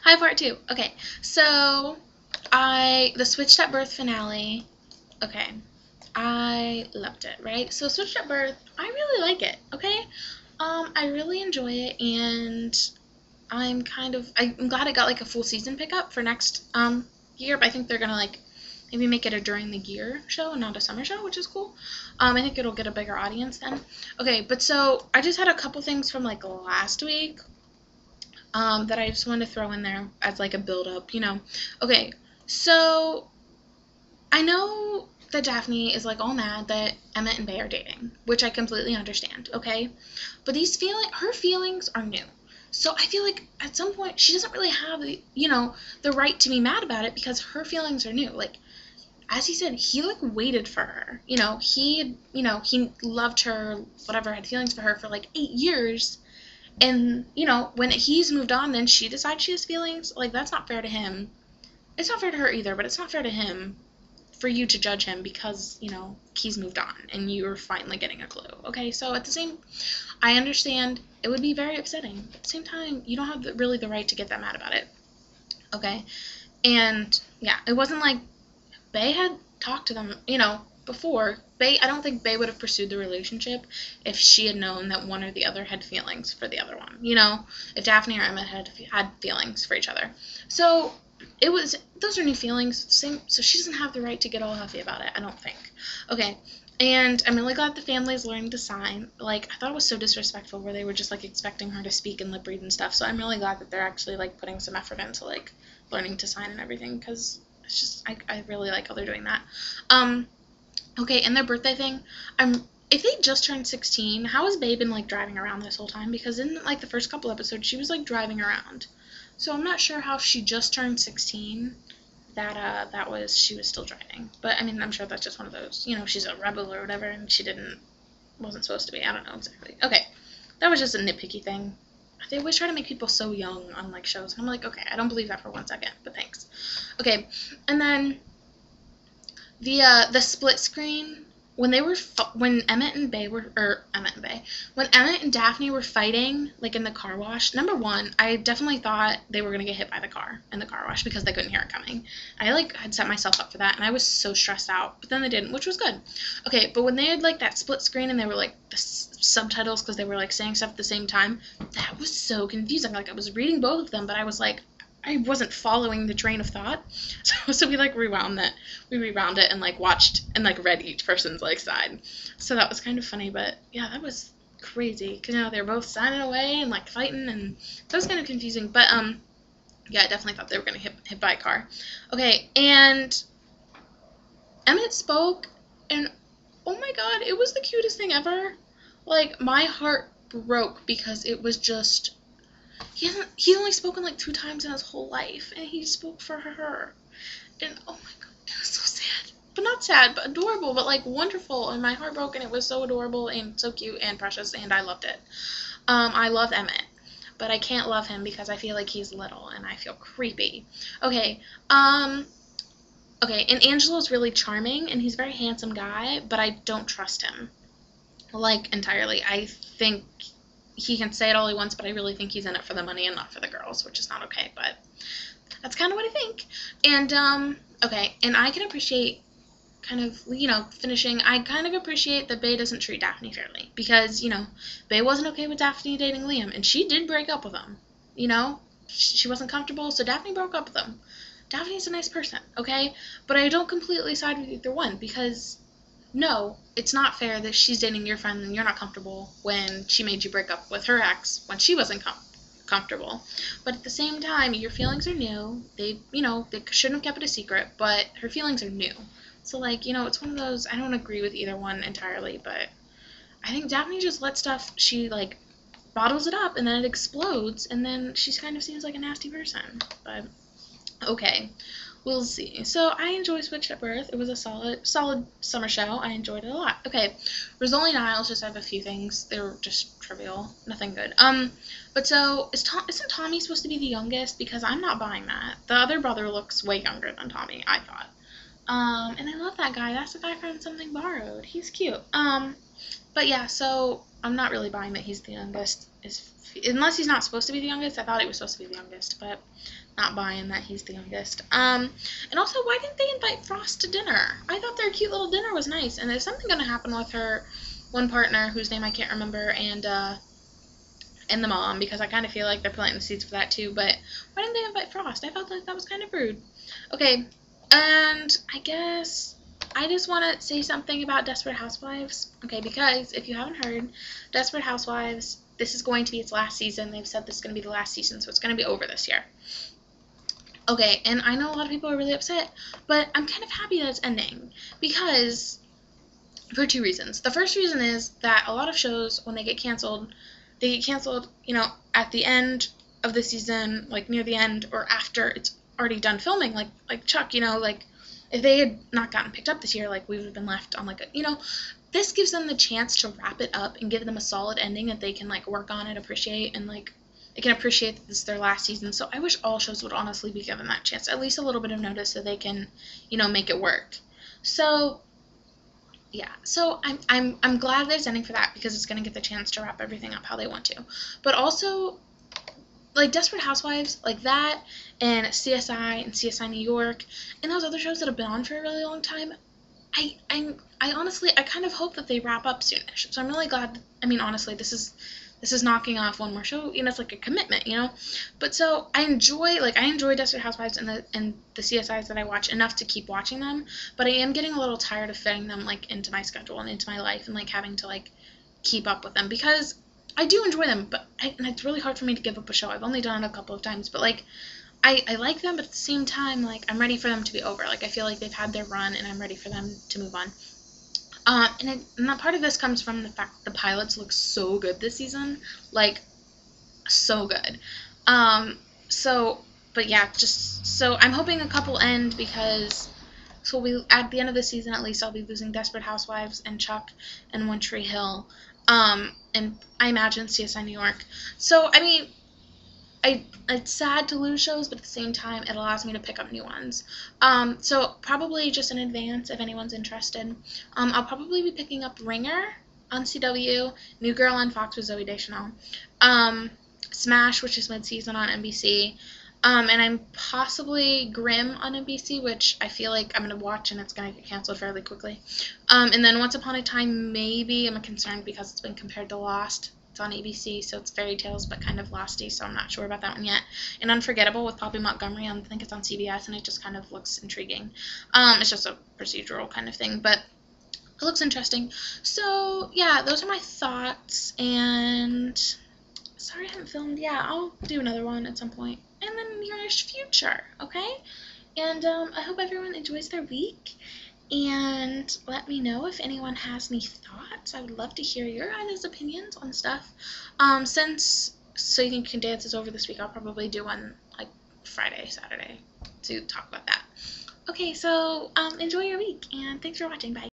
Hi, part two. Okay, so the Switched at Birth finale. Okay, I loved it. Right. So Switched at Birth, I really like it. Okay, I really enjoy it, and I'm glad it got like a full season pickup for next year. But I think they're gonna like maybe make it a during the year show and not a summer show, which is cool. I think it'll get a bigger audience then. Okay, but so I just had a couple things from like last week that I just wanted to throw in there as like a build up, Okay, so I know that Daphne is like all mad that Emmett and Bay are dating, which I completely understand, okay? But her feelings are new. So I feel like at some point she doesn't really have the right to be mad about it because her feelings are new. Like, as he said, he like waited for her. He loved her, whatever, had feelings for her for like 8 years. And, when he's moved on, then she decides she has feelings. Like, that's not fair to him. It's not fair to her either, but it's not fair to him for you to judge him because, he's moved on and you're finally getting a clue. Okay, so I understand it would be very upsetting. At the same time, you don't have really the right to get that mad about it. Okay? And, yeah, it wasn't like Bay had talked to them, before. I don't think Bay would have pursued the relationship if she had known that one or the other had feelings for the other one. If Daphne or Emma had feelings for each other. So those are new feelings. So she doesn't have the right to get all huffy about it, I don't think. Okay, and I'm really glad the family is learning to sign. Like, I thought it was so disrespectful where they were just like expecting her to speak and lip read and stuff. So I'm really glad that they're actually like putting some effort into like learning to sign and everything because it's just I really like how they're doing that. Okay, and their birthday thing, if they just turned 16, how has Bae been, like, driving around this whole time? Because in, like, the first couple episodes, she was, like, driving around. So I'm not sure how she just turned 16 she was still driving. But, I mean, I'm sure that's just one of those, she's a rebel or whatever, and wasn't supposed to be. I don't know exactly. Okay, that was just a nitpicky thing. They always try to make people so young on, like, shows. And I'm like, okay, I don't believe that for 1 second, but thanks. Okay, and then the split screen when Emmett and Daphne were fighting like in the car wash. Number one, I definitely thought they were gonna get hit by the car in the car wash because they couldn't hear it coming. I like had set myself up for that and I was so stressed out, but then they didn't, which was good. Okay, but when they had like that split screen and they were like the subtitles because they were like saying stuff at the same time, that was so confusing. Like I was reading both of them, but I wasn't following the train of thought. So we like rewound it and like watched and like read each person's like side. So that was kind of funny, but yeah, that was crazy because they were both signing away and like fighting, and that was kind of confusing. But yeah, I definitely thought they were gonna hit by a car. Okay, and Emmett spoke, and oh my god, it was the cutest thing ever. Like my heart broke because it was just. He's only spoken like 2 times in his whole life, and he spoke for her. And oh my god, it was so sad. But not sad, but adorable, but like wonderful. And my heart broke, and it was so adorable and so cute and precious, and I loved it. I love Emmett, but I can't love him because I feel like he's little and I feel creepy. Okay, okay, and Angelo's really charming, and he's a very handsome guy, but I don't trust him, like, entirely. I think he can say it all he wants, but I really think he's in it for the money and not for the girls, which is not okay, but that's kind of what I think. And, okay, and I can appreciate finishing, I kind of appreciate that Bae doesn't treat Daphne fairly, because, Bae wasn't okay with Daphne dating Liam, and she did break up with him, she wasn't comfortable, so Daphne broke up with him. Daphne's a nice person, okay, but I don't completely side with either one, because no, it's not fair that she's dating your friend and you're not comfortable when she made you break up with her ex when she wasn't comfortable. But at the same time, your feelings are new. They shouldn't have kept it a secret, but her feelings are new. So, like, it's one of those, I don't agree with either one entirely, but I think Daphne just lets stuff, she, like, bottles it up and then it explodes, and then she kind of seems like a nasty person. But, okay. We'll see. So I enjoy Switched at Birth. It was a solid summer show. I enjoyed it a lot. Okay, Rizzoli and Isles just have a few things. They were just trivial, nothing good. But so isn't Tommy supposed to be the youngest? Because I'm not buying that. The other brother looks way younger than Tommy, I thought. And I love that guy. That's the guy from Something Borrowed. He's cute. But yeah, so I'm not really buying that he's the youngest. unless he's not supposed to be the youngest. I thought he was supposed to be the youngest, but not buying that he's the youngest. And also, why didn't they invite Frost to dinner? I thought their cute little dinner was nice, and is something going to happen with her one partner, whose name I can't remember, and the mom, because I kind of feel like they're planting the seeds for that too, but why didn't they invite Frost? I felt like that was kind of rude. Okay, and I guess I just want to say something about Desperate Housewives, okay, because if you haven't heard, Desperate Housewives, this is going to be its last season. They've said this is going to be the last season, so it's going to be over this year. Okay, and I know a lot of people are really upset, but I'm kind of happy that it's ending, because for two reasons. The first reason is that a lot of shows, when they get canceled, you know, at the end of the season, like near the end, or after it's already done filming, like Chuck, you know, like if they had not gotten picked up this year, like we would have been left on like a, you know, this gives them the chance to wrap it up and give them a solid ending that they can like work on and appreciate, and like they can appreciate that this is their last season. So I wish all shows would honestly be given that chance, at least a little bit of notice, so they can, you know, make it work. So yeah, so I'm glad that it's ending for that, because it's going to get the chance to wrap everything up how they want to. But also, like Desperate Housewives, like that, and CSI and CSI New York, and those other shows that have been on for a really long time, I honestly, I kind of hope that they wrap up soonish. So I'm really glad. I mean, honestly, this is knocking off one more show. You know, it's like a commitment, you know. But so I enjoy Desperate Housewives and the CSIs that I watch enough to keep watching them. But I am getting a little tired of fitting them like into my schedule and into my life, and like having to like keep up with them, because I do enjoy them, but and it's really hard for me to give up a show. I've only done it a couple of times, but like I like them, but at the same time, like I'm ready for them to be over. Like I feel like they've had their run, and I'm ready for them to move on. And that part of this comes from the fact that the pilots look so good this season, like so good. But yeah, just so I'm hoping a couple end, because so we at the end of the season at least I'll be losing Desperate Housewives and Chuck and One Tree Hill, and I imagine CSI New York. So I mean, it's sad to lose shows, but at the same time, it allows me to pick up new ones. So probably just in advance, if anyone's interested, I'll probably be picking up Ringer on CW, New Girl on Fox with Zooey Deschanel, Smash, which is mid-season on NBC, and I'm possibly Grimm on NBC, which I feel like I'm going to watch, and it's going to get canceled fairly quickly. And then Once Upon a Time, maybe. I'm concerned because it's been compared to Lost. It's on ABC, so it's fairy tales, but kind of losty, so I'm not sure about that one yet. And Unforgettable with Poppy Montgomery, I think it's on CBS, and it just kind of looks intriguing. It's just a procedural kind of thing, but it looks interesting. So, yeah, those are my thoughts, and sorry I haven't filmed. Yeah, I'll do another one at some point in the nearish future, okay? And I hope everyone enjoys their week. And let me know if anyone has any thoughts. I would love to hear your guys' opinions on stuff. Since So You Think You Can Dance is over this week, I'll probably do one like Friday, Saturday to talk about that. Okay, so enjoy your week, and thanks for watching. Bye.